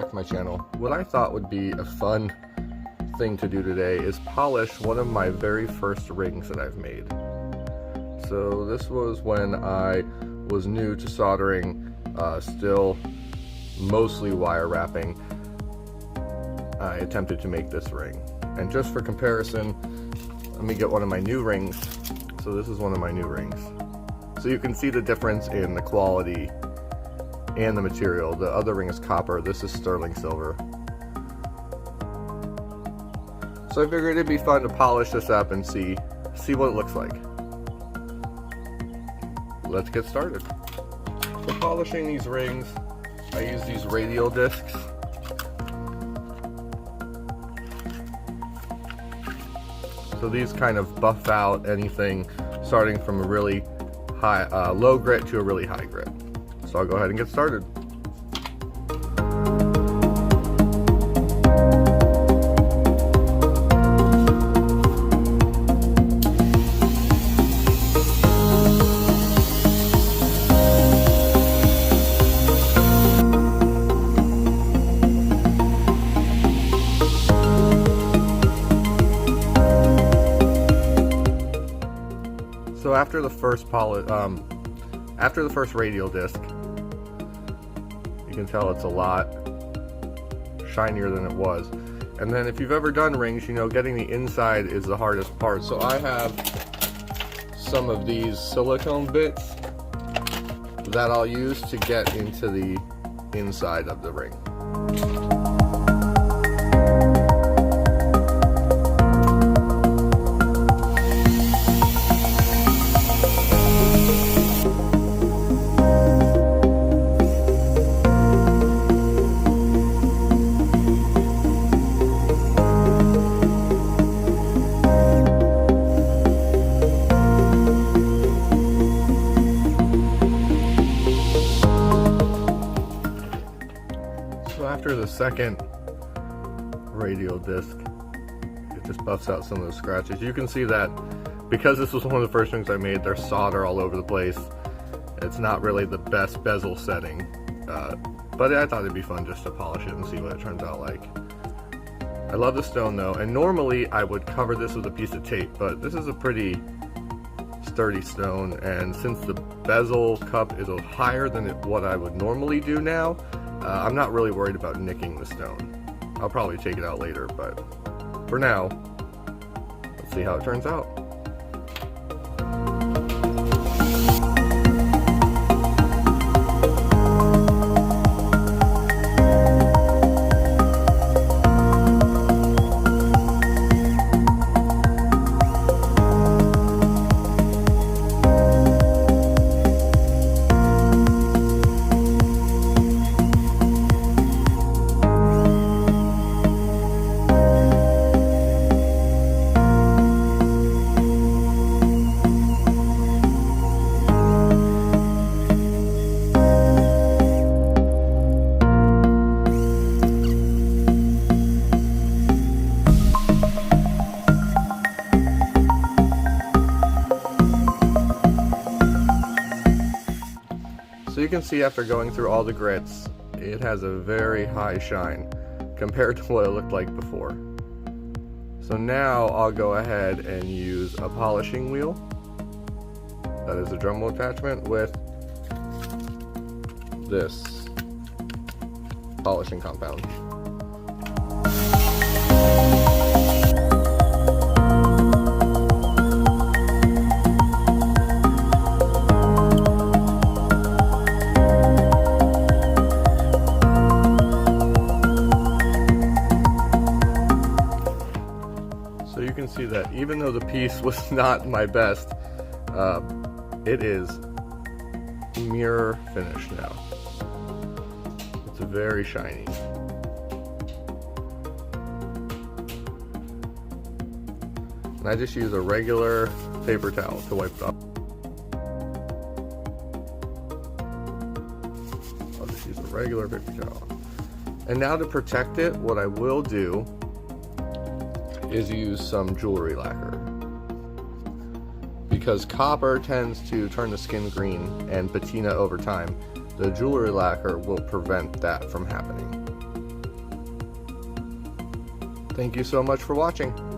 back to my channel. What I thought would be a fun thing to do today is polish one of my very first rings that I've made. So this was when I was new to soldering, still mostly wire wrapping. I attempted to make this ring. And just for comparison, let me get one of my new rings. So this is one of my new rings. So you can see the difference in the quality and the material. The other ring is copper, this is sterling silver. So I figured it'd be fun to polish this up and see what it looks like. Let's get started. For polishing these rings, I use these radial discs. So these kind of buff out anything starting from a really high, low grit to a really high grit. So I'll go ahead and get started. So after the first radial disc, you can tell it's a lot shinier than it was. And then if you've ever done rings, you know getting the inside is the hardest part. So I have some of these silicone bits that I'll use to get into the inside of the ring. After the second radial disc, it just buffs out some of the scratches. You can see that because this was one of the first rings I made, there's solder all over the place. It's not really the best bezel setting, but I thought it'd be fun just to polish it and see what it turns out like. I love the stone though, and normally I would cover this with a piece of tape, but this is a pretty sturdy stone, and since the bezel cup is higher than what I would normally do now, I'm not really worried about nicking the stone. I'll probably take it out later, but for now, let's see how it turns out. So you can see after going through all the grits, it has a very high shine compared to what it looked like before. So now I'll go ahead and use a polishing wheel. That is a Dremel attachment with this polishing compound. So you can see that even though the piece was not my best, it is mirror finish now. It's very shiny. And I just use a regular paper towel to wipe it off. I'll just use a regular paper towel. And now to protect it, what I will do is use some jewelry lacquer. Because copper tends to turn the skin green and patina over time, the jewelry lacquer will prevent that from happening. Thank you so much for watching.